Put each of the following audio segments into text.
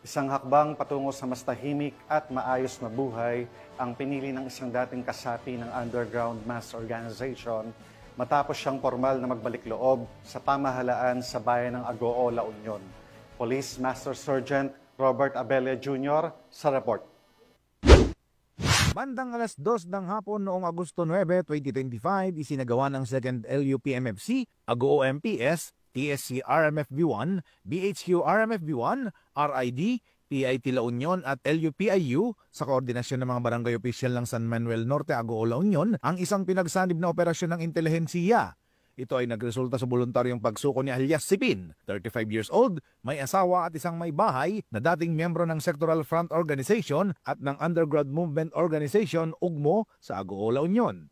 Isang hakbang patungo sa mas tahimik at maayos na buhay ang pinili ng isang dating kasapi ng underground mass organization matapos siyang formal na magbalik loob sa pamahalaan sa bayan ng Agoo, La Union. Police Master Sergeant Robert Abella Jr. sa report. Bandang alas 2 ng hapon noong Agosto 9, 2025, isinagawa ng 2nd LUPMFC, Agoo MPS, TSC RMFB1, BHQ RMFB1, RID, PIT La Union at LUPIU sa koordinasyon ng mga barangay opisyal ng San Manuel Norte, Agoo, La Union ang isang pinagsanib na operasyon ng intelihensiya. Ito ay nagresulta sa voluntaryong pagsuko ni alias Sipin, 35 years old, may asawa at isang may bahay na dating miyembro ng Sectoral Front Organization at ng Underground Movement Organization, UGMO, sa Agoo, La Union.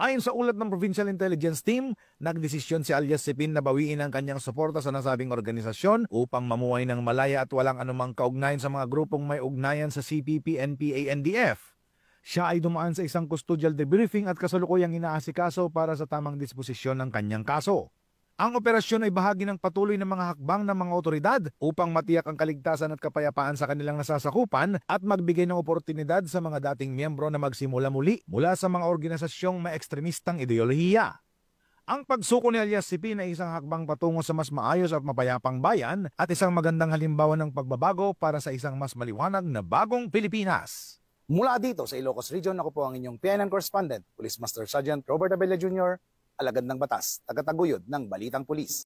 Ayon sa ulat ng Provincial Intelligence Team, nagdesisyon si alias Sipin na bawiin ang kanyang suporta sa nasabing organisasyon upang mamuhay ng malaya at walang anumang kaugnayan sa mga grupong may ugnayan sa CPP, NPA, NDF. Siya ay dumaan sa isang custodial debriefing at kasalukuyang inaasikaso para sa tamang disposisyon ng kanyang kaso. Ang operasyon ay bahagi ng patuloy na mga hakbang ng mga otoridad upang matiyak ang kaligtasan at kapayapaan sa kanilang nasasakupan at magbigay ng oportunidad sa mga dating miyembro na magsimula muli mula sa mga organisasyong may ekstremistang ideolohiya. Ang pagsuko ni alias Sipin ay isang hakbang patungo sa mas maayos at mapayapang bayan at isang magandang halimbawa ng pagbabago para sa isang mas maliwanag na bagong Pilipinas. Mula dito sa Ilocos Region, ako po ang inyong PNN correspondent, Police Master Sergeant Robert Abella Jr., alagad ng batas, tagataguyod ng Balitang Pulis.